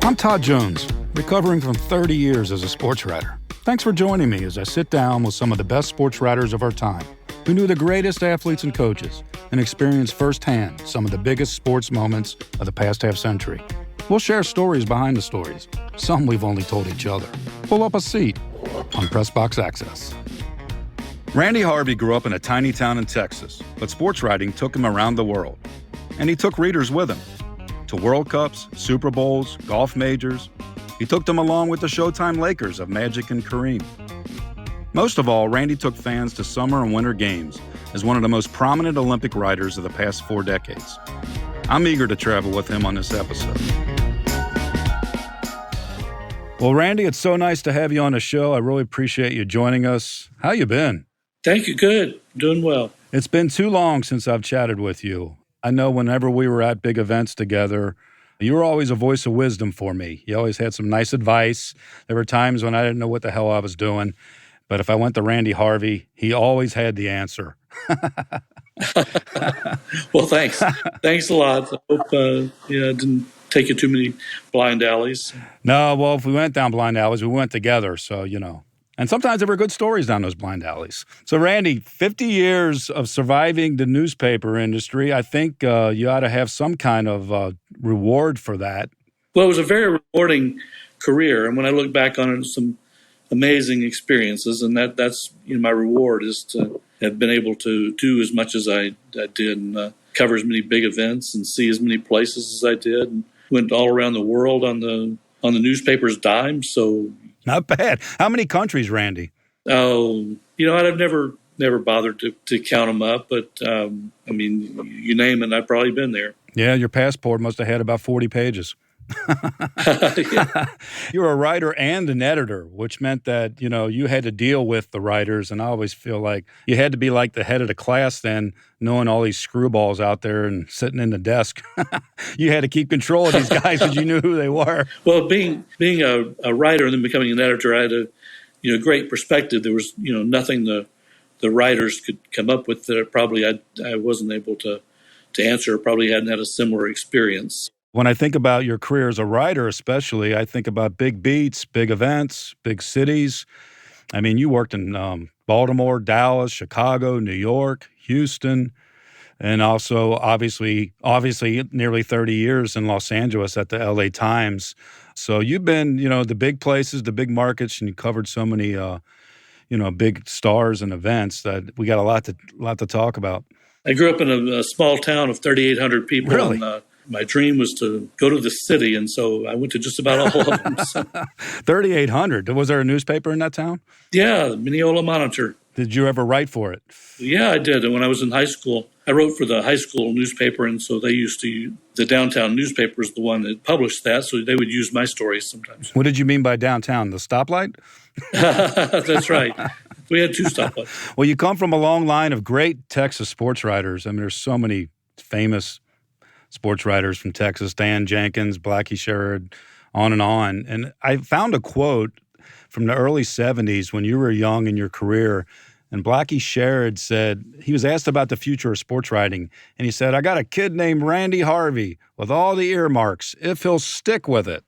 I'm Todd Jones, recovering from 30 years as a sports writer. Thanks for joining me as I sit down with some of the best sports writers of our time, who knew the greatest athletes and coaches and experienced firsthand some of the biggest sports moments of the past half century. We'll share stories behind the stories, some we've only told each other. Pull up a seat on Pressbox Access. Randy Harvey grew up in a tiny town in Texas, but sports writing took him around the world. And he took readers with him to World Cups, Super Bowls, golf majors. He took them along with the Showtime Lakers of Magic and Kareem. Most of all, Randy took fans to summer and winter games as one of the most prominent Olympic writers of the past 4 decades. I'm eager to travel with him on this episode. Well, Randy, it's so nice to have you on the show. I really appreciate you joining us. How you been? Thank you. Good. Doing well. It's been too long since I've chatted with you. I know whenever we were at big events together, you were always a voice of wisdom for me. You always had some nice advice. There were times when I didn't know what the hell I was doing. But if I went to Randy Harvey, he always had the answer. Well, thanks. Thanks a lot. I hope I didn't take you too many blind alleys. No, well, if we went down blind alleys, we went together, so, you know. And sometimes there were good stories down those blind alleys. So, Randy, 50 years of surviving the newspaper industry, I think you ought to have some kind of reward for that. Well, it was a very rewarding career. And when I look back on it, some amazing experiences. And that's my reward is to have been able to do as much as I did and cover as many big events and see as many places as I did. And went all around the world on the newspaper's dime. So not bad. How many countries, Randy? Oh, I've never bothered to count them up, but you name it, I've probably been there. Yeah, your passport must have had about 40 pages. Yeah. You're a writer and an editor, which meant that, you had to deal with the writers. And I always feel like you had to be like the head of the class then, knowing all these screwballs out there and sitting in the desk. You had to keep control of these guys because you knew who they were. Well, being a writer and then becoming an editor, I had a great perspective. There was nothing the writers could come up with that probably I wasn't able to answer. Probably hadn't had a similar experience. When I think about your career as a writer especially, I think about big beats, big events, big cities. I mean, you worked in Baltimore, Dallas, Chicago, New York, Houston, and also obviously nearly 30 years in Los Angeles at the LA Times. So you've been, the big places, the big markets, and you covered so many, big stars and events that we got a lot to talk about. I grew up in a small town of 3,800 people. Really? And, my dream was to go to the city, and so I went to just about all of them. So. 3,800. Was there a newspaper in that town? Yeah, the Mineola Monitor. Did you ever write for it? Yeah, I did. And when I was in high school, I wrote for the high school newspaper, and so the downtown newspaper is the one that published that, so they would use my stories sometimes. What did you mean by downtown? The stoplight? That's right. We had 2 stoplights. Well, you come from a long line of great Texas sports writers. I mean, there's so many famous sports writers from Texas, Dan Jenkins, Blackie Sherrod, on. And I found a quote from the early 70s when you were young in your career, and Blackie Sherrod said, he was asked about the future of sports writing, and he said, "I got a kid named Randy Harvey with all the earmarks, if he'll stick with it."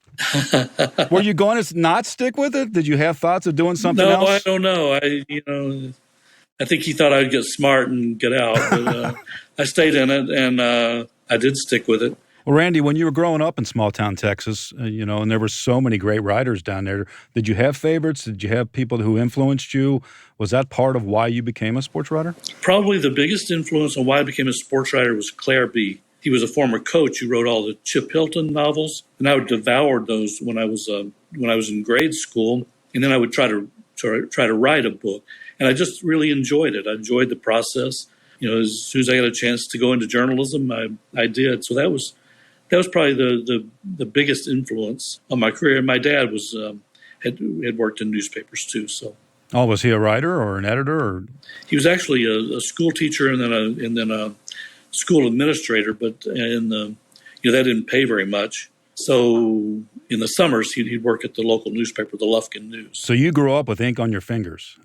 Were you going to not stick with it? Did you have thoughts of doing something else? No, I don't know. I think he thought I'd get smart and get out, but I stayed in it, and I did stick with it. Well, Randy, when you were growing up in small-town Texas, and there were so many great writers down there, did you have favorites? Did you have people who influenced you? Was that part of why you became a sports writer? Probably the biggest influence on why I became a sports writer was Claire B. He was a former coach who wrote all the Chip Hilton novels, and I would devour those when I was in grade school, and then I would try to write a book, and I just really enjoyed it. I enjoyed the process. As soon as I got a chance to go into journalism, I did. So that was probably the biggest influence on my career. And my dad had worked in newspapers too. So, was he a writer or an editor? Or he was actually a school teacher and then a school administrator. But that didn't pay very much. So in the summers, he'd work at the local newspaper, the Lufkin News. So you grew up with ink on your fingers.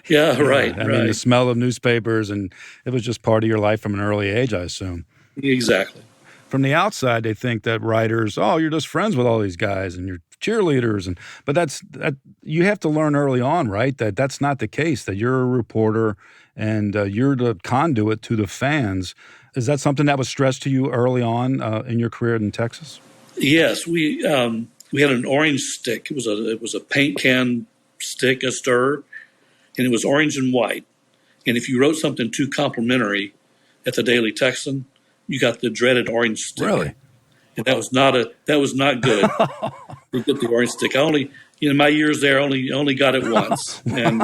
Yeah, right. I mean, the smell of newspapers, and it was just part of your life from an early age, I assume. Exactly. from the outside, they think that writers, oh, you're just friends with all these guys and you're cheerleaders. But you have to learn early on, right, that that's not the case, that you're a reporter and you're the conduit to the fans. Is that something that was stressed to you early on in your career in Texas? Yes, we had an orange stick. It was a paint can stick, a stir, and it was orange and white. And if you wrote something too complimentary at the Daily Texan, you got the dreaded orange stick. Really? And that was not good. To get the orange stick. I only, in my years there, only got it once. And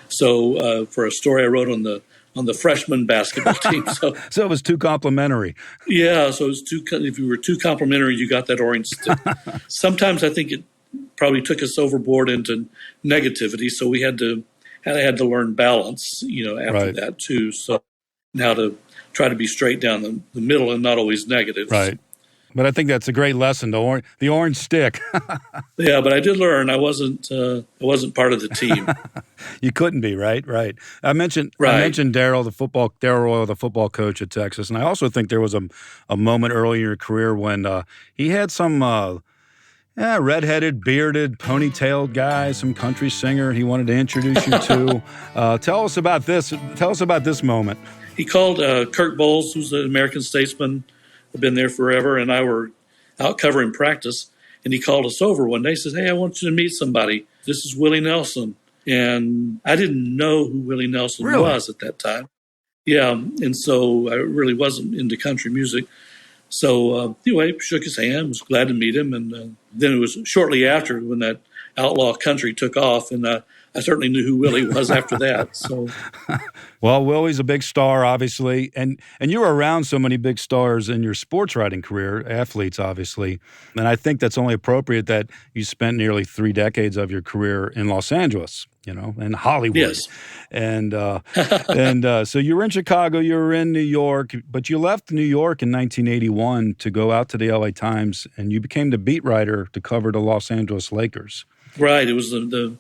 so for a story I wrote on the freshman basketball team. So it was too complimentary. Yeah, so it was if you were too complimentary, you got that orange stick. Sometimes I think it probably took us overboard into negativity, so we had to learn balance, after that too. So now to try to be straight down the middle and not always negative. Right. But I think that's a great lesson, the orange stick. Yeah, but I did learn I wasn't part of the team. You couldn't be, right? Right. I mentioned Darryl Royal, the football coach at Texas, and I also think there was a moment early in your career when he had some redheaded, bearded, ponytailed guy, some country singer he wanted to introduce you to. Tell us about this. Tell us about this moment. He called Kirk Bowles, who's an American statesman, had been there forever, and I were out covering practice, and he called us over one day. He says, "Hey, I want you to meet somebody. This is Willie Nelson." And I didn't know who Willie Nelson was at that time. Yeah, and so I really wasn't into country music. So anyway, shook his hand, was glad to meet him, and then it was shortly after when that outlaw country took off, and I certainly knew who Willie was after that. So, well, Willie's a big star, obviously, and you were around so many big stars in your sports writing career, athletes, obviously, and I think that's only appropriate that you spent nearly 3 decades of your career in Los Angeles, in Hollywood. Yes. And so you were in Chicago, you were in New York, but you left New York in 1981 to go out to the LA Times, and you became the beat writer to cover the Los Angeles Lakers. Right. It was the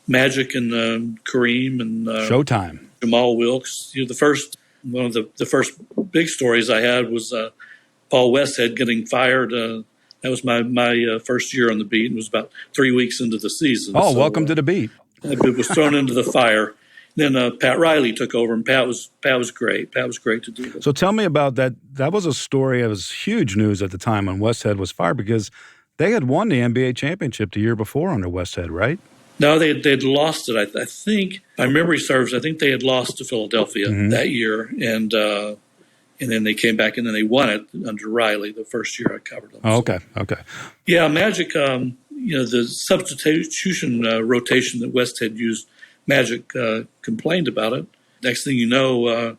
Magic and Kareem and Showtime. Jamal Wilkes. One of the first big stories I had was Paul Westhead getting fired. That was my first year on the beat. It was about 3 weeks into the season. Oh, so, welcome to the beat. It was thrown into the fire. Then Pat Riley took over, and Pat was great. Pat was great to do that. So tell me about that. That was a story. It was huge news at the time when Westhead was fired because they had won the NBA championship the year before under Westhead, right? No, they'd lost it. I think, my memory serves, I think they had lost to Philadelphia that year, and then they came back and then they won it under Riley the first year I covered them. Oh, okay. Yeah, Magic, the substitution rotation that Westhead used, Magic complained about it. Next thing you know,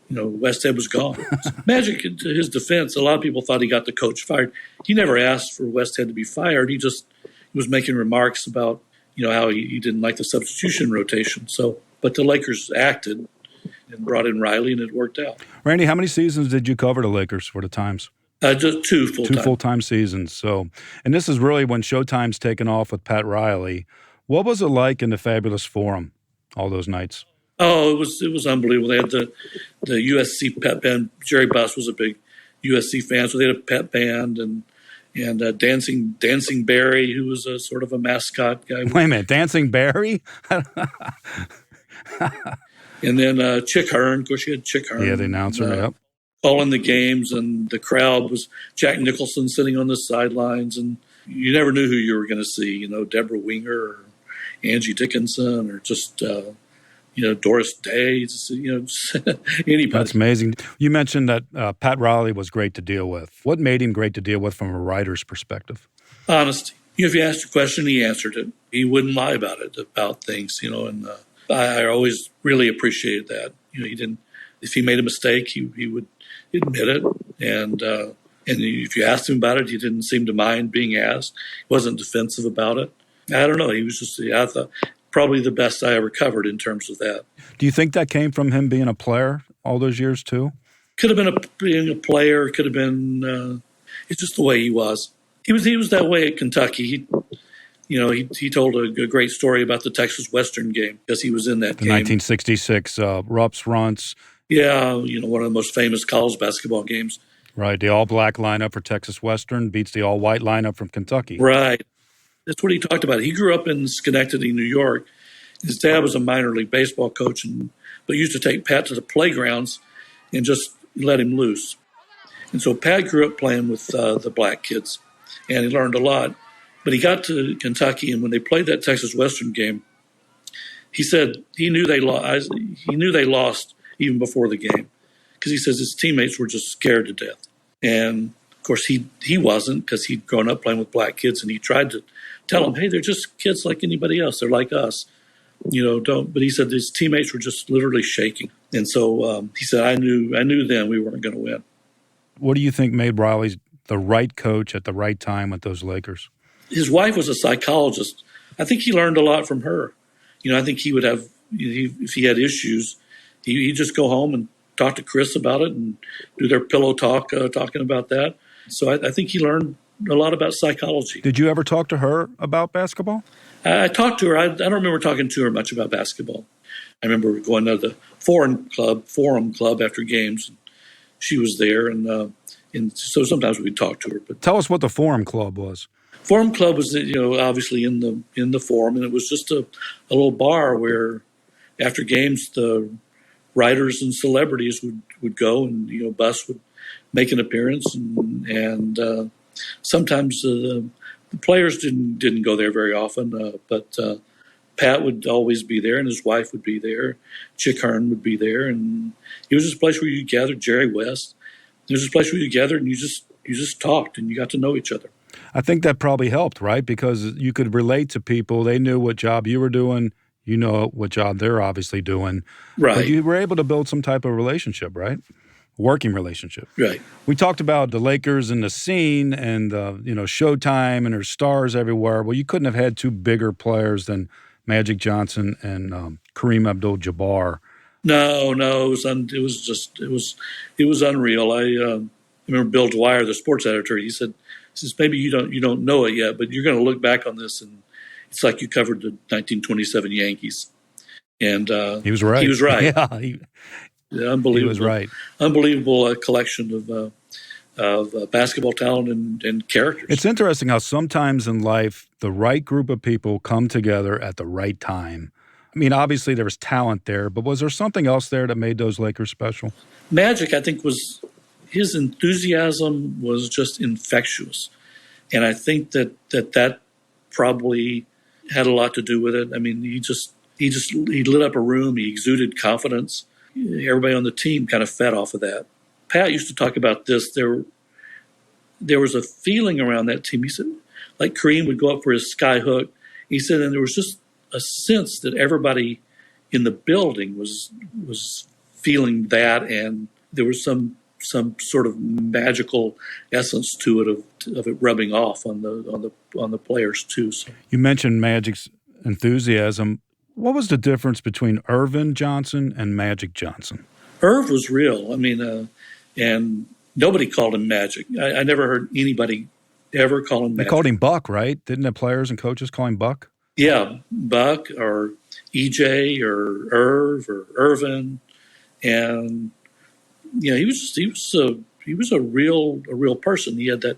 Westhead was gone. Magic, to his defense, a lot of people thought he got the coach fired. He never asked for Westhead to be fired. He was making remarks about how he didn't like the substitution rotation. So, but the Lakers acted and brought in Riley, and it worked out. Randy, how many seasons did you cover the Lakers for the Times? Just 2 full-time. 2 full-time seasons. So, and this is really when Showtime's taken off with Pat Riley. What was it like in the Fabulous Forum all those nights? Oh, it was unbelievable. They had the USC pep band. Jerry Buss was a big USC fan, so they had a pep band and Dancing Barry, who was a sort of a mascot guy. Wait a minute, Dancing Barry? And then Chick Hearn. Of course, you had Chick Hearn. Yeah, the announcer, yep. Calling the games, and the crowd was Jack Nicholson sitting on the sidelines, and you never knew who you were going to see, Deborah Winger or Angie Dickinson or just, Doris Day, anybody. That's amazing. You mentioned that Pat Riley was great to deal with. What made him great to deal with from a writer's perspective? Honesty. If you asked a question, he answered it. He wouldn't lie about things, and I always really appreciated that. He didn't, if he made a mistake, he would admit it. And if you asked him about it, he didn't seem to mind being asked. He wasn't defensive about it. I don't know. He was just, I thought, probably the best I ever covered in terms of that. Do you think that came from him being a player all those years too? Could have been being a player. Could have been. It's just the way he was. He was that way at Kentucky. He told a great story about the Texas Western game because he was in that game. 1966 Rupp's Runts. Yeah, one of the most famous college basketball games Right. The all-black lineup for Texas Western beats the all-white lineup from Kentucky. Right. That's what he talked about. He grew up in Schenectady, New York. His dad was a minor league baseball coach, but used to take Pat to the playgrounds and just let him loose. And so Pat grew up playing with the black kids, and he learned a lot. But he got to Kentucky, and when they played that Texas Western game, he said he knew they lost. He knew they lost even before the game because he says his teammates were just scared to death. And of course, he wasn't, because he'd grown up playing with black kids, and he tried to tell them, "Hey, they're just kids like anybody else. They're like us, don't." But he said his teammates were just literally shaking, and so he said, "I knew then we weren't going to win." What do you think made Riley the right coach at the right time with those Lakers? His wife was a psychologist. I think he learned a lot from her. I think he would have, if he had issues, he'd just go home and talk to Chris about it and do their pillow talk, talking about that. So I think he learned a lot about psychology. Did you ever talk to her about basketball? I talked to her. I don't remember talking to her much about basketball. I remember going to the Forum Club after games. She was there, and so sometimes we'd talk to her. But tell us what the Forum Club was. Forum Club was, obviously in the Forum, and it was just a little bar where after games the writers and celebrities would go, and Bus would make an appearance, and sometimes the players didn't go there very often, but Pat would always be there, and his wife would be there. Chick Hearn would be there, and it was just a place where you gathered. Jerry West. It was just a place where you gathered, and you just talked, and you got to know each other. I think that probably helped, right? Because you could relate to people. They knew what job you were doing. You know what job they're obviously doing. Right. But you were able to build some type of relationship, right? Working relationship. Right. We talked about the Lakers and the scene and, Showtime and there's stars everywhere. Well, you couldn't have had two bigger players than Magic Johnson and Kareem Abdul-Jabbar. No, it was unreal. I remember Bill Dwyer, the sports editor. He said, maybe you don't know it yet, but you're going to look back on this and it's like you covered the 1927 Yankees. And he was right. He was right. Yeah, unbelievable. He was right. Unbelievable collection of basketball talent and characters. It's interesting how sometimes in life the right group of people come together at the right time. I mean, obviously there was talent there, but was there something else there that made those Lakers special? Magic, I think, his enthusiasm was just infectious. And I think that probably had a lot to do with it. I mean, he lit up a room. He exuded confidence. Everybody on the team kind of fed off of that. Pat used to talk about this. There was a feeling around that team. He said, like Kareem would go up for his sky hook. He said, and there was just a sense that everybody in the building was feeling that, and there was some sort of magical essence to it of it rubbing off on the players too. So. You mentioned Magic's enthusiasm. What was the difference between Irvin Johnson and Magic Johnson? Irv was real. I mean, and nobody called him Magic. I never heard anybody ever call him Magic. They called him Buck, right? Didn't the players and coaches call him Buck? Yeah, Buck or EJ or Irv or Irvin, and he was a real person. He had that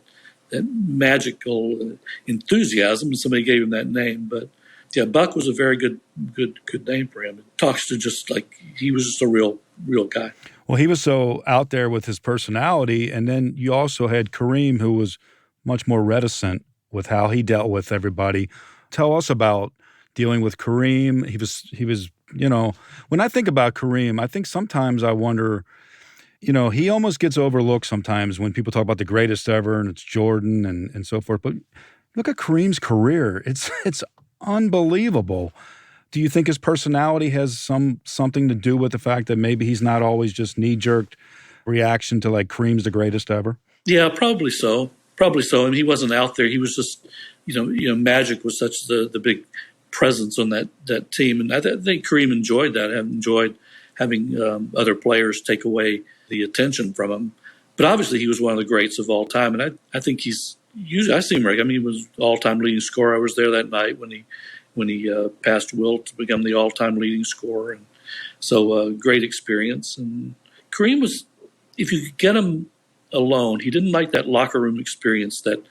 magical enthusiasm, and somebody gave him that name. But yeah, Buck was a very good name for him. It talks to just like he was just a real guy. Well, he was so out there with his personality, and then you also had Kareem, who was much more reticent with how he dealt with everybody. Tell us about dealing with Kareem. He was, when I think about Kareem, I think sometimes I wonder, he almost gets overlooked sometimes when people talk about the greatest ever and it's Jordan and so forth. But look at Kareem's career. It's unbelievable. Do you think his personality has something to do with the fact that maybe he's not always just knee-jerk reaction to like Kareem's the greatest ever? Yeah, probably so. Probably so. I mean, he wasn't out there. He was just, Magic was such the big presence on that team. And I think Kareem enjoyed that, enjoyed having other players take away the attention from him. But obviously he was one of the greats of all time. And I think I see him right. I mean, he was all-time leading scorer. I was there that night when he passed Wilt to become the all-time leading scorer. And so great experience. And Kareem was, if you could get him alone. He didn't like that locker room experience that,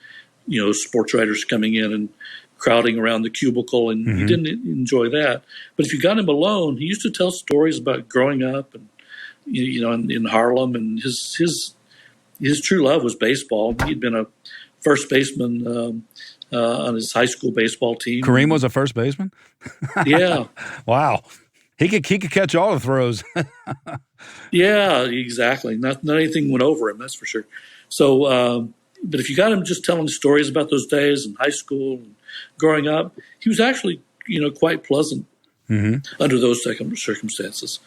sports writers coming in and crowding around the cubicle, and he didn't enjoy that. But if you got him alone, he used to tell stories about growing up and, in Harlem, and his true love was baseball. He'd been a first baseman on his high school baseball team. Kareem was a first baseman? Yeah. Wow. He could catch all the throws. Yeah, exactly. Not anything went over him, that's for sure. So, but if you got him just telling stories about those days in high school and growing up, he was actually, quite pleasant under those circumstances.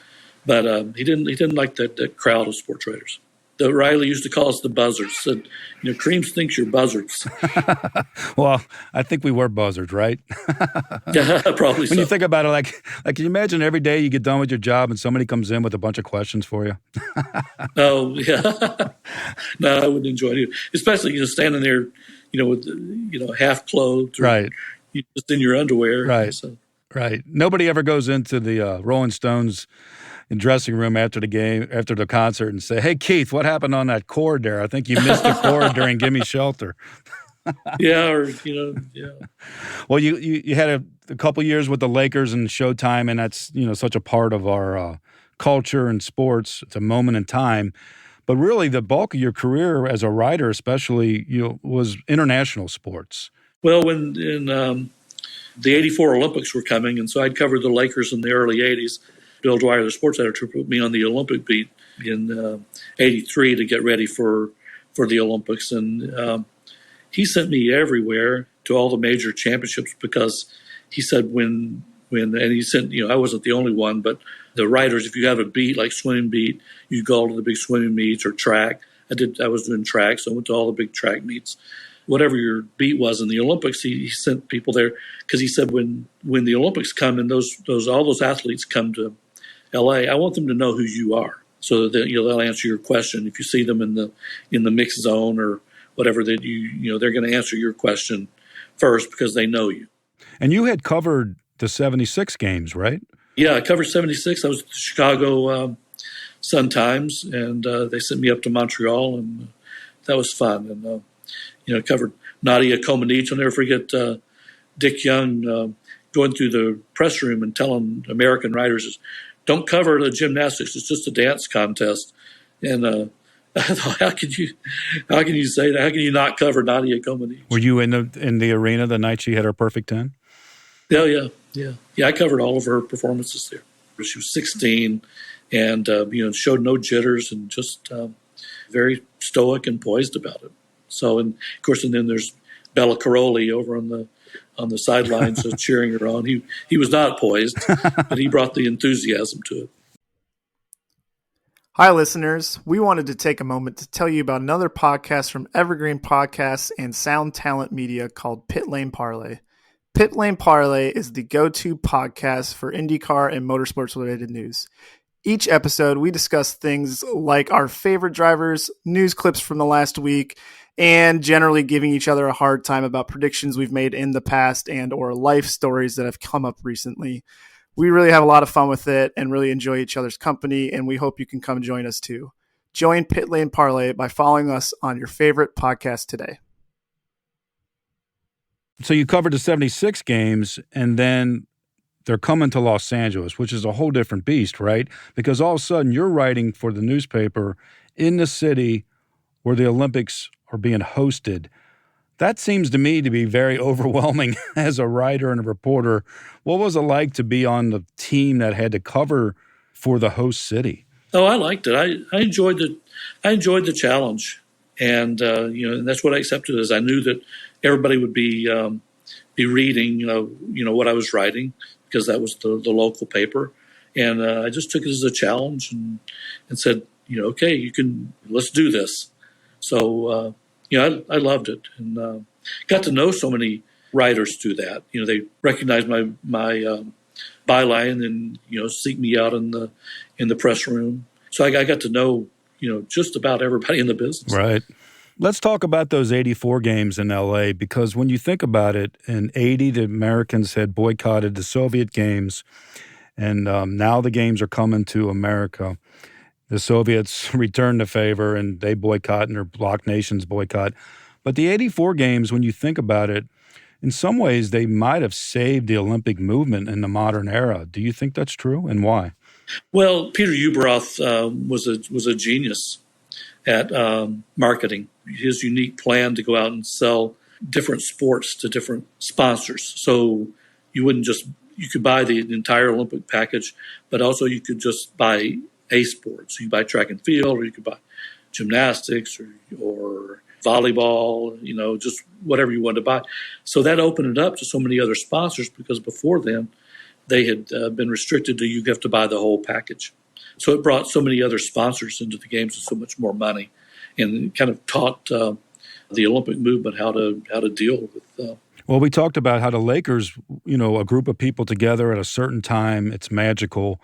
But he didn't like that crowd of sports writers. Riley used to call us the buzzards. Said, Kareem thinks you're buzzards. Well, I think we were buzzards, right? Yeah, probably so. When you think about it, like can you imagine every day you get done with your job and somebody comes in with a bunch of questions for you? Oh, yeah. No, I wouldn't enjoy it either. Especially, standing there, with, half clothed. Or, right. Just in your underwear. Right. So. Right. Nobody ever goes into the Rolling Stones in dressing room after the concert and say, "Hey, Keith, what happened on that chord there? I think you missed the chord during Gimme Shelter." Yeah, yeah. Well, you had a couple years with the Lakers and Showtime, and that's, such a part of our culture and sports. It's a moment in time. But really, the bulk of your career as a writer, especially, was international sports. Well, when the '84 Olympics were coming, and so I'd covered the Lakers in the early '80s. Bill Dwyer, the sports editor, put me on the Olympic beat in '83 to get ready for the Olympics, and he sent me everywhere to all the major championships because he said when and he said, I wasn't the only one, but the writers, if you have a beat like swimming beat, you go to the big swimming meets or track. I was doing track, so I went to all the big track meets. Whatever your beat was in the Olympics, he sent people there because he said when the Olympics come and all those athletes come to L.A., I want them to know who you are, so that they'll answer your question. If you see them in the mixed zone or whatever, that they're going to answer your question first because they know you. And you had covered the '76 games, right? Yeah, I covered '76. I was at the Chicago Sun-Times, and they sent me up to Montreal, and that was fun. And covered Nadia, Comaneci. I'll never forget Dick Young going through the press room and telling American writers, "Don't cover the gymnastics. It's just a dance contest." And I thought, how can you say that? How can you not cover Nadia Comaneci? Were you in the arena the night she had her perfect 10? Yeah. I covered all of her performances there. She was 16, and showed no jitters and just very stoic and poised about it. So, and of course, and then there's Bella Caroli over on the sidelines cheering her on. He was not poised, but he brought the enthusiasm to it. Hi, listeners. We wanted to take a moment to tell you about another podcast from Evergreen Podcasts and Sound Talent Media called Pit Lane Parlay. Pit Lane Parlay is the go-to podcast for IndyCar and motorsports-related news. Each episode, we discuss things like our favorite drivers, news clips from the last week, and generally giving each other a hard time about predictions we've made in the past and or life stories that have come up recently. We really have a lot of fun with it and really enjoy each other's company, and we hope you can come join us too. Join Pit Lane Parlay by following us on your favorite podcast today. So you covered the '76 games, and then they're coming to Los Angeles, which is a whole different beast, right? Because all of a sudden you're writing for the newspaper in the city where the Olympics are being hosted. That seems to me to be very overwhelming as a writer and a reporter. What was it like to be on the team that had to cover for the host city? Oh, I liked it. I enjoyed the challenge, and and that's what I accepted, as I knew that everybody would be reading what I was writing, because that was the local paper, and I just took it as a challenge and said, okay, let's do this. So I loved it, and got to know so many writers through that. They recognized my byline and seek me out in the press room. So I got to know just about everybody in the business. Right. Let's talk about those '84 games in L.A., because when you think about it, in '80 the Americans had boycotted the Soviet games, and now the games are coming to America. The Soviets returned the favor, and they boycott, and their bloc nations boycott. But the 84 games, when you think about it, in some ways, they might have saved the Olympic movement in the modern era. Do you think that's true, and why? Well, Peter Ueberroth was a genius at marketing. His unique plan to go out and sell different sports to different sponsors. So you could buy the entire Olympic package, but also you could just buy a sport. So you buy track and field, or you could buy gymnastics or volleyball, just whatever you wanted to buy. So that opened it up to so many other sponsors, because before then they had been restricted to you have to buy the whole package. So it brought so many other sponsors into the games with so much more money, and kind of taught the Olympic movement how to deal with. Well, we talked about how the Lakers, a group of people together at a certain time, it's magical.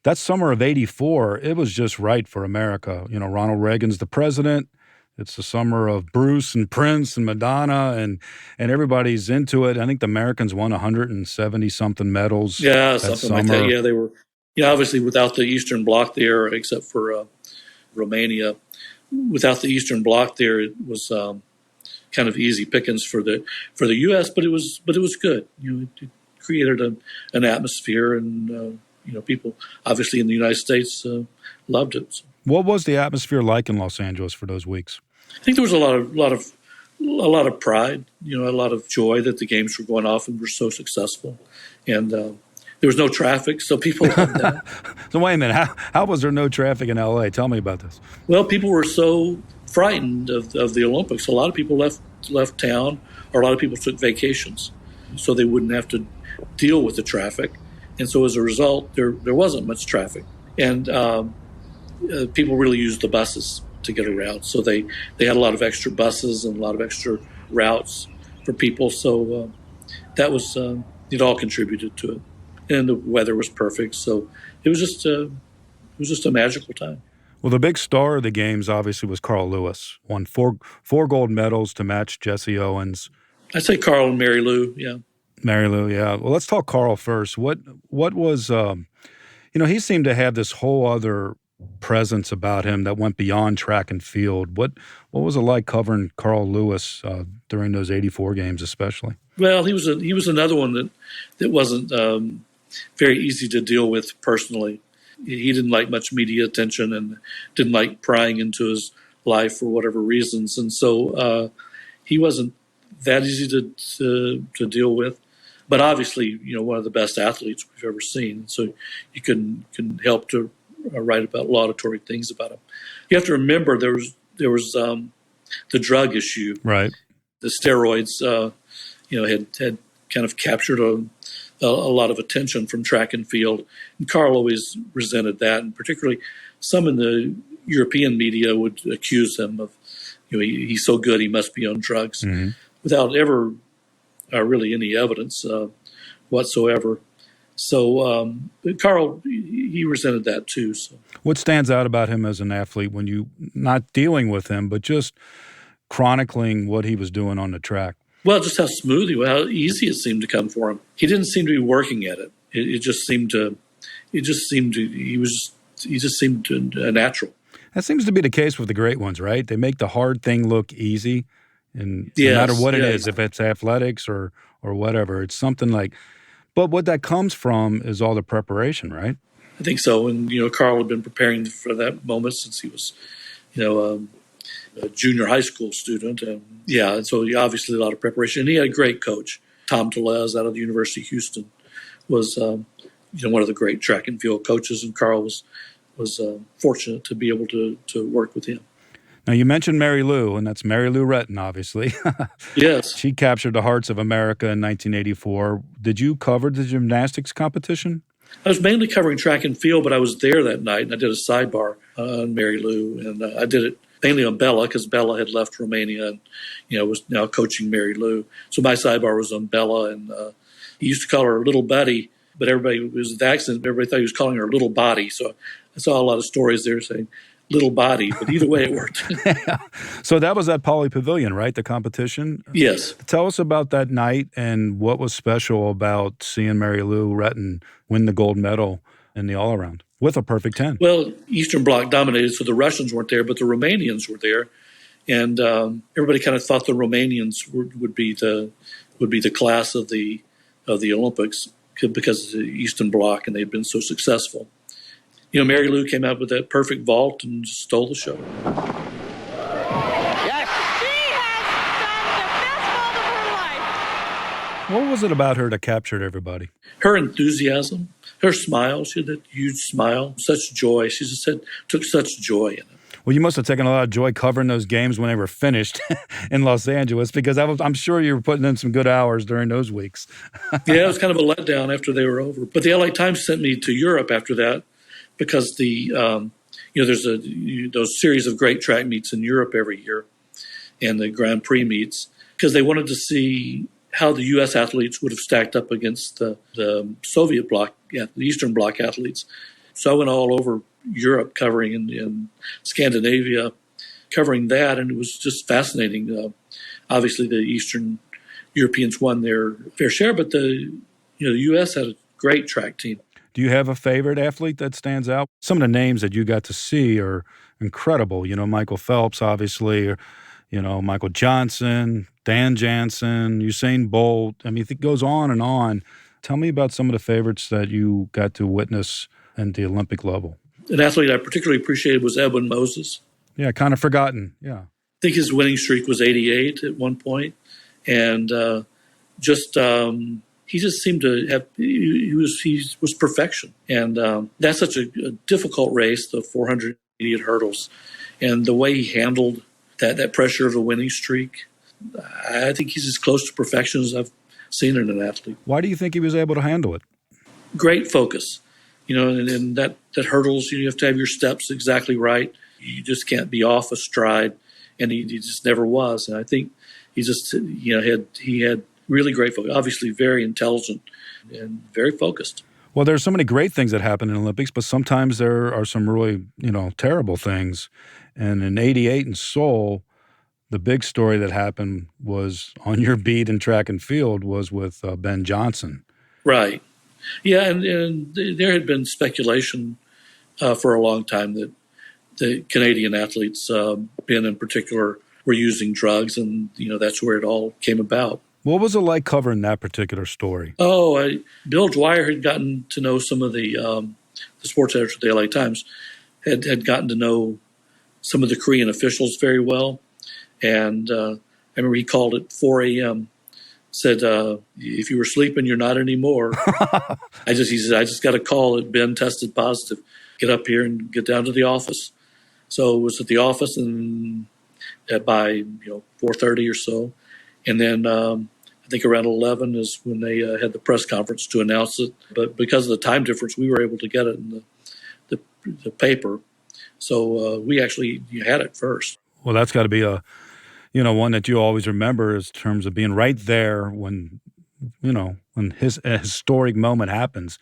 That summer of 84, it was just right for America. Ronald Reagan's the president. It's the summer of Bruce and Prince and Madonna, and everybody's into it. I think the Americans won 170-something medals. Yeah, something like that. Yeah, they were, obviously without the Eastern Bloc there, except for Romania. Without the Eastern Bloc there, it was kind of easy pickings for the U.S., but it was good. It created an atmosphere, and people obviously in the United States loved it. So. What was the atmosphere like in Los Angeles for those weeks? I think there was a lot of pride, a lot of joy that the games were going off and were so successful, and there was no traffic, so people loved that. So wait a minute, how was there no traffic in L.A.? Tell me about this. Well, people were so frightened of the Olympics. A lot of people left town, or a lot of people took vacations, so they wouldn't have to deal with the traffic. And so as a result, there wasn't much traffic, and people really used the buses to get around. So they had a lot of extra buses and a lot of extra routes for people. So that was it all contributed to it, and the weather was perfect. So it was just a magical time. Well, the big star of the games obviously was Carl Lewis. Won four gold medals to match Jesse Owens. I'd say Carl and Mary Lou. Yeah. Mary Lou, yeah. Well, let's talk Carl first. What was he seemed to have this whole other presence about him that went beyond track and field. What was it like covering Carl Lewis during those 84 games especially? Well, he was another one that wasn't very easy to deal with personally. He didn't like much media attention and didn't like prying into his life for whatever reasons. And so he wasn't that easy to deal with. But obviously, one of the best athletes we've ever seen. So you can help to write about laudatory things about him. You have to remember there was the drug issue. Right. The steroids, had kind of captured a lot of attention from track and field. And Carl always resented that, and particularly some in the European media would accuse him of, he's so good he must be on drugs, without ever really any evidence whatsoever. So Carl, he resented that too. So what stands out about him as an athlete when you not dealing with him, but just chronicling what he was doing on the track? Well, just how smooth how easy it seemed to come for him. He didn't seem to be working at it. He just seemed natural. That seems to be the case with the great ones, right? They make the hard thing look easy, and no matter what it is, if it's athletics or whatever, it's something like. But what that comes from is all the preparation, right? I think so. And Carl had been preparing for that moment since he was, a junior high school student, and so obviously a lot of preparation. And he had a great coach, Tom Tellez, out of the University of Houston, was one of the great track and field coaches, and Carl was fortunate to be able to work with him. Now, you mentioned Mary Lou, and that's Mary Lou Retton, obviously. Yes. She captured the hearts of America in 1984. Did you cover the gymnastics competition? I was mainly covering track and field, but I was there that night, and I did a sidebar on Mary Lou, and I did it mainly on Bella, because Bella had left Romania and, was now coaching Mary Lou. So my sidebar was on Bella, and he used to call her Little Buddy, but everybody was the accent. Everybody thought he was calling her Little Body. So I saw a lot of stories there saying Little Body, but either way it worked. So that was at Pauley Pavilion, right, the competition? Yes. Tell us about that night and what was special about seeing Mary Lou Retton win the gold medal in the all-around. with a perfect 10. Well, Eastern Bloc dominated, so the Russians weren't there, but the Romanians were there, and everybody kind of thought the Romanians would be the class of the Olympics because of the Eastern Bloc, and they'd been so successful. You know, Mary Lou came out with that perfect vault and just stole the show. What was it about her that captured everybody? Her enthusiasm, her smile. She had that huge smile, such joy. She just took such joy in it. Well, you must have taken a lot of joy covering those games when they were finished in Los Angeles, because I'm sure you were putting in some good hours during those weeks. Yeah, it was kind of a letdown after they were over. But the LA Times sent me to Europe after that because there's those series of great track meets in Europe every year and the Grand Prix meets, because they wanted to see how the U.S. athletes would have stacked up against the Soviet bloc, the Eastern Bloc athletes. So I went all over Europe covering in Scandinavia, covering that, and it was just fascinating. Obviously, the Eastern Europeans won their fair share, but the U.S. had a great track team. Do you have a favorite athlete that stands out? Some of the names that you got to see are incredible. You know, Michael Phelps, obviously, or, Michael Johnson, Dan Jansen, Usain Bolt. I mean, it goes on and on. Tell me about some of the favorites that you got to witness at the Olympic level. An athlete I particularly appreciated was Edwin Moses. Yeah, kind of forgotten. Yeah. I think his winning streak was 88 at one point, and he just seemed to have he was perfection, and that's such a difficult race, the 400 immediate hurdles, and the way he handled that pressure of a winning streak. I think he's as close to perfection as I've seen in an athlete. Why do you think he was able to handle it? Great focus. And that hurdles, you have to have your steps exactly right. You just can't be off a stride, and he just never was. And I think he just, he had really great focus. Obviously, very intelligent and very focused. Well, there's so many great things that happen in the Olympics, but sometimes there are some really, terrible things. And in '88 in Seoul, the big story that happened was on your beat in track and field was with Ben Johnson. Right. Yeah, and there had been speculation for a long time that the Canadian athletes, Ben in particular, were using drugs, and that's where it all came about. What was it like covering that particular story? Bill Dwyer had gotten to know some of the sports editors at the LA Times, had gotten to know some of the Korean officials very well, and I remember he called at 4 a.m., said, if you were sleeping, you're not anymore. He said, I just got a call that Ben tested positive. Get up here and get down to the office. So it was at the office, and by 4:30 or so, and then I think around 11 is when they had the press conference to announce it. But because of the time difference, we were able to get it in the paper. So we actually had it first. Well, that's got to be a one that you always remember in terms of being right there when a historic moment happens.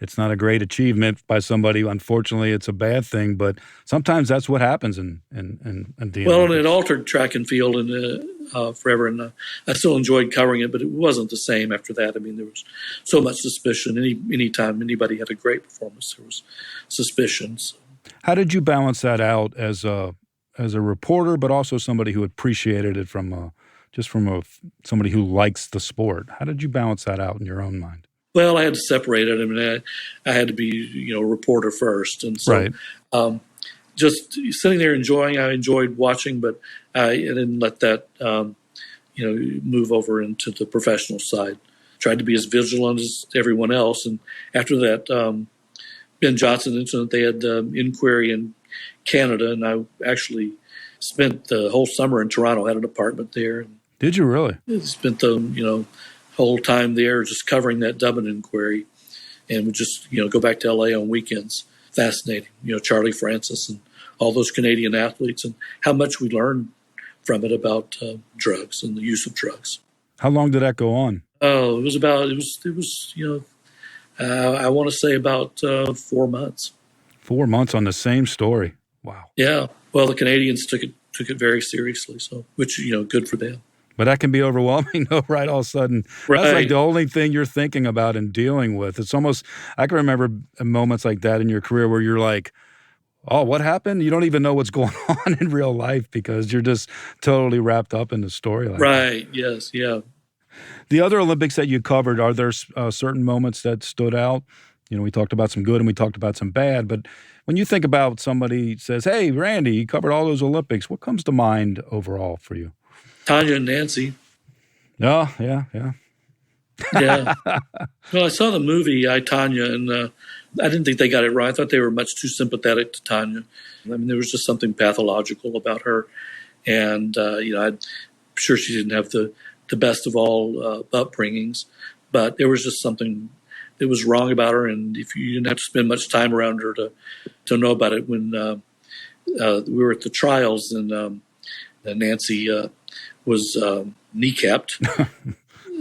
It's not a great achievement by somebody. Unfortunately, it's a bad thing, but sometimes that's what happens in the Well, Olympics. and it altered track and field forever, and I still enjoyed covering it, but it wasn't the same after that. I mean, there was so much suspicion. Anytime anybody had a great performance, there was suspicion. So. How did you balance that out as a reporter, but also somebody who appreciated it from somebody who likes the sport? How did you balance that out in your own mind? Well, I had to separate it. I mean, I had to be, a reporter first. And so right. Just sitting there enjoying, I enjoyed watching, but I didn't let that, move over into the professional side. Tried to be as vigilant as everyone else. And after that Ben Johnson incident, they had inquiry in Canada, and I actually spent the whole summer in Toronto, had an apartment there. Did you really? Spent the, whole time there just covering that Dublin inquiry, and would just, go back to LA on weekends. Fascinating. Charlie Francis and all those Canadian athletes, and how much we learned from it about drugs and the use of drugs. How long did that go on? Oh, it was I want to say about 4 months. 4 months on the same story. Wow. Yeah. Well, the Canadians took it very seriously. So, which good for them. But that can be overwhelming, though, right? All of a sudden, Right. that's like the only thing you're thinking about and dealing with. It's almost, I can remember moments like that in your career where you're like, oh, what happened? You don't even know what's going on in real life because you're just totally wrapped up in the story. Like Right. Yes. Yeah. the other Olympics that you covered, are there certain moments that stood out? You know, we talked about some good and we talked about some bad, but when you think about somebody says, hey, Randy, you covered all those Olympics, what comes to mind overall for you? Tanya and Nancy. Oh, yeah. Yeah. Well, I saw the movie I, Tanya, and I didn't think they got it right. I thought they were much too sympathetic to Tanya. I mean, there was just something pathological about her. And, I'm sure she didn't have the best of all upbringings, but there was just something that was wrong about her. And if you didn't have to spend much time around her to know about it, when we were at the trials and Nancy was kneecapped,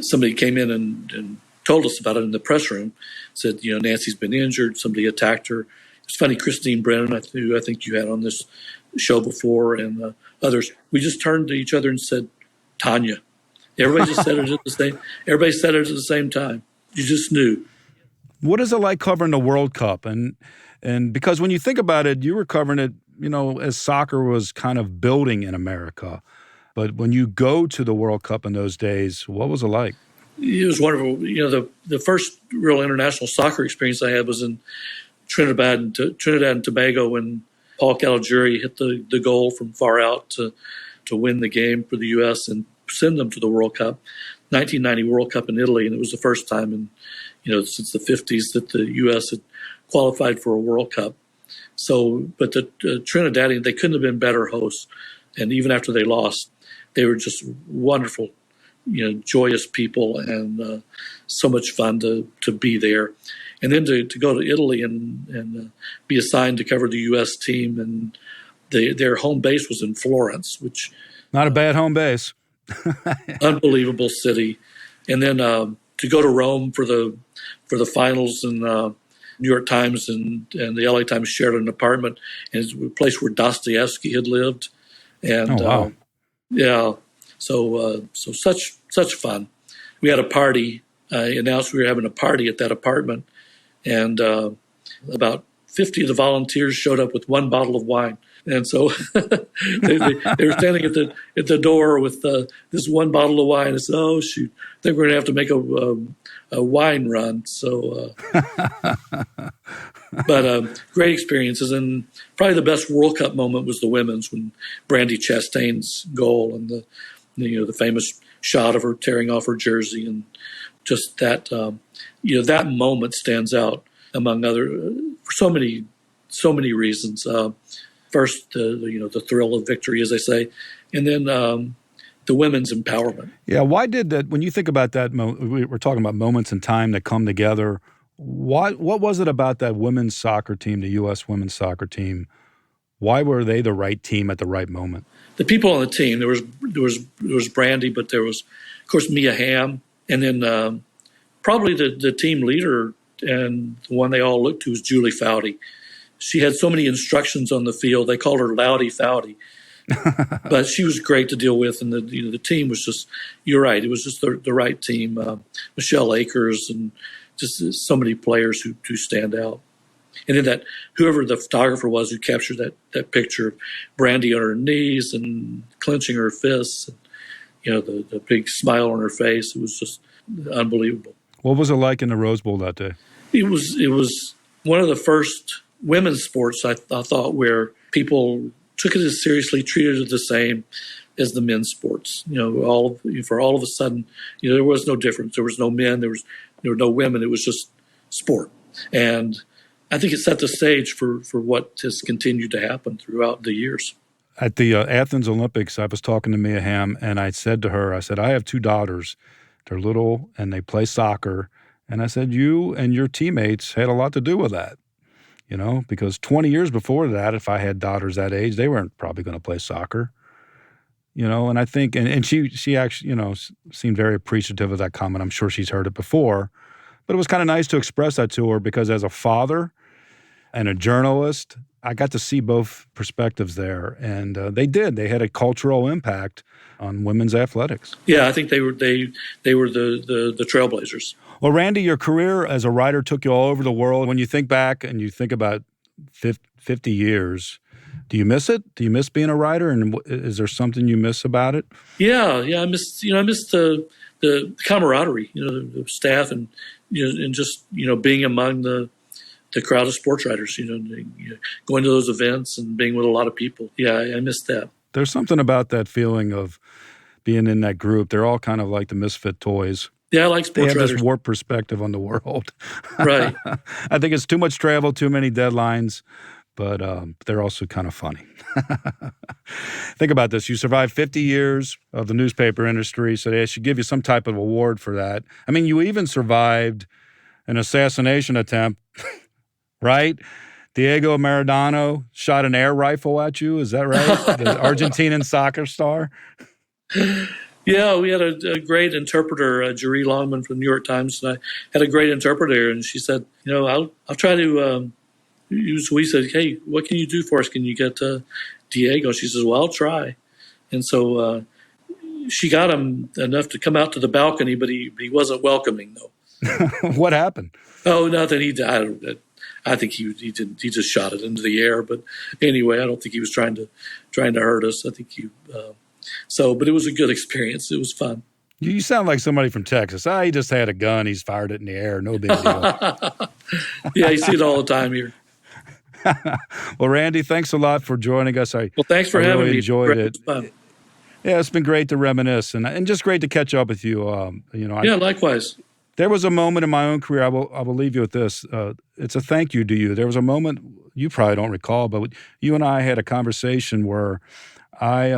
somebody came in and told us about it in the press room, said, Nancy's been injured. Somebody attacked her. It's funny, Christine Brennan, who I think you had on this show before, and others, we just turned to each other and said, Tanya. Everybody just said it at the same. Everybody said it at the same time. You just knew. What is it like covering the World Cup? And because when you think about it, you were covering it, as soccer was kind of building in America. But when you go to the World Cup in those days, what was it like? It was wonderful. The first real international soccer experience I had was in Trinidad and Tobago when Paul Caligiuri hit the goal from far out to win the game for the U.S. and send them to the World Cup, 1990 World Cup in Italy, and it was the first time in since the 50s that the U.S. had qualified for a World Cup. So, but the Trinidadians, they couldn't have been better hosts, and even after they lost, they were just wonderful, joyous people, and so much fun to be there. And then to go to Italy and be assigned to cover the U.S. team, and their home base was in Florence, which not a bad home base. Unbelievable city. And then to go to Rome for the finals, and New York Times and the LA Times shared an apartment, and it's a place where Dostoevsky had lived. And oh, wow. So such fun. We had a party. Announced we were having a party at that apartment, and about 50 of the volunteers showed up with one bottle of wine. And so they were standing at the door with this one bottle of wine. I said, "Oh shoot, I think we're going to have to make a wine run." So, but great experiences, and probably the best World Cup moment was the women's, when Brandi Chastain's goal and the famous shot of her tearing off her jersey, and just that that moment stands out among other for so many reasons. First, the thrill of victory, as they say, and then the women's empowerment. Yeah, why did that? When you think about that, we're talking about moments in time that come together. What was it about that women's soccer team, the U.S. women's soccer team? Why were they the right team at the right moment? The people on the team. There was Brandi, but there was, of course, Mia Hamm, and then probably the team leader and the one they all looked to was Julie Foudy. She had so many instructions on the field. They called her Loudy Foudy, but she was great to deal with. And the team was just, you're right, it was just the right team. Michelle Akers and just so many players who stand out. And then that whoever the photographer was who captured that picture of Brandi on her knees and clenching her fists, and, the big smile on her face, it was just unbelievable. What was it like in the Rose Bowl that day? It was one of the first women's sports, I thought, where people took it as seriously, treated it the same as the men's sports. For all of a sudden, there was no difference. There was no men. There were no women. It was just sport. And I think it set the stage for what has continued to happen throughout the years. At the Athens Olympics, I was talking to Mia Hamm, and I said to her, I have two daughters. They're little, and they play soccer. And I said, you and your teammates had a lot to do with that. Because 20 years before that, if I had daughters that age, they weren't probably going to play soccer. And I think, and she actually, seemed very appreciative of that comment. I'm sure she's heard it before, but it was kind of nice to express that to her, because as a father, and a journalist. I got to see both perspectives there, and they had a cultural impact on women's athletics. Yeah, I think they were the trailblazers. Well, Randy, your career as a writer took you all over the world. When you think back and you think about 50 years, do you miss it? Do you miss being a writer? And is there something you miss about it? Yeah. I missed the camaraderie, the staff and just being among the crowd of sports writers, going to those events and being with a lot of people. Yeah, I missed that. There's something about that feeling of being in that group. They're all kind of like the misfit toys. Yeah, I like sports writers. They have this warped perspective on the world. Right. I think it's too much travel, too many deadlines, but they're also kind of funny. Think about this. You survived 50 years of the newspaper industry, so they should give you some type of award for that. I mean, you even survived an assassination attempt, right? Diego Maradona shot an air rifle at you. Is that right? The Argentinian soccer star? Yeah, we had a great interpreter, Jeree Longman from the New York Times, and I had a great interpreter, and she said, I'll try to we said, hey, what can you do for us? Can you get Diego? She says, well, I'll try. And so she got him enough to come out to the balcony, but he wasn't welcoming, though. What happened? Oh, nothing. He died. I think he didn't. He just shot it into the air. But anyway, I don't think he was trying to hurt us. I think but it was a good experience. It was fun. You sound like somebody from Texas. He just had a gun. He's fired it in the air. No big deal. Yeah, you see it all the time here. Well, Randy, thanks a lot for joining us. Thanks for having me. Enjoyed it. Yeah, it's been great to reminisce and just great to catch up with you. Yeah, likewise. There was a moment in my own career. I will leave you with this. It's a thank you to you. There was a moment you probably don't recall, but you and I had a conversation where I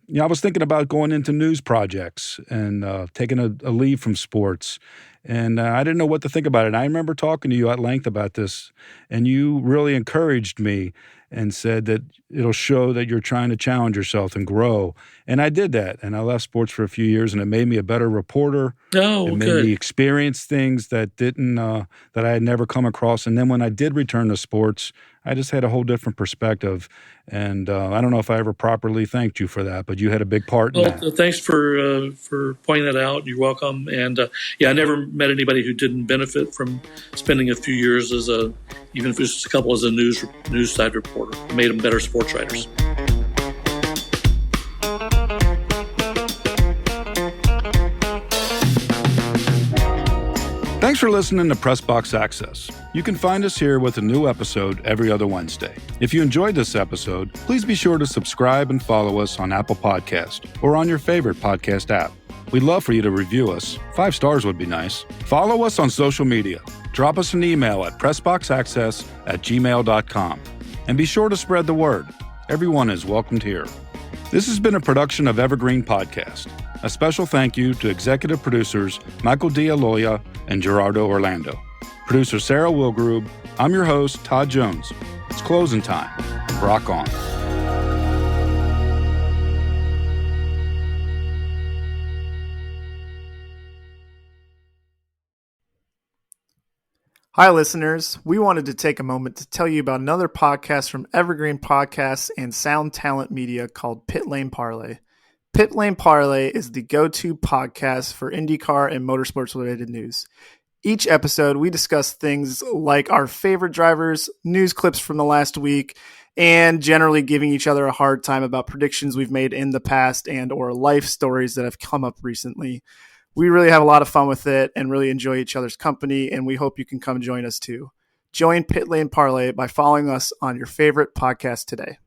was thinking about going into news projects and taking a leave from sports. And I didn't know what to think about it. And I remember talking to you at length about this, and you really encouraged me and said that it'll show that you're trying to challenge yourself and grow. And I did that, and I left sports for a few years, and it made me a better reporter. Oh, it made me experience things that I had never come across. And then when I did return to sports, I just had a whole different perspective. And I don't know if I ever properly thanked you for that, but you had a big part in that. Thanks for pointing that out. You're welcome. And I never met anybody who didn't benefit from spending a few years even if it was just a couple as a news side reporter. It made them better sports writers. Thanks for listening to Press Box Access. You can find us here with a new episode every other Wednesday. If you enjoyed this episode, please be sure to subscribe and follow us on Apple Podcast or on your favorite podcast app. We'd love for you to review us. 5 stars would be nice. Follow us on social media. Drop us an email at pressboxaccess@gmail.com. And be sure to spread the word. Everyone is welcomed here. This has been a production of Evergreen Podcast. A special thank you to executive producers Michael D'Aloia and Gerardo Orlando. Producer Sarah Wilgrube. I'm your host, Todd Jones. It's closing time. Rock on. Hi, listeners. We wanted to take a moment to tell you about another podcast from Evergreen Podcasts and Sound Talent Media called Pit Lane Parlay. Pit Lane Parlay is the go-to podcast for IndyCar and motorsports-related news. Each episode, we discuss things like our favorite drivers, news clips from the last week, and generally giving each other a hard time about predictions we've made in the past and or life stories that have come up recently. We really have a lot of fun with it and really enjoy each other's company, and we hope you can come join us too. Join Pit Lane Parlay by following us on your favorite podcast today.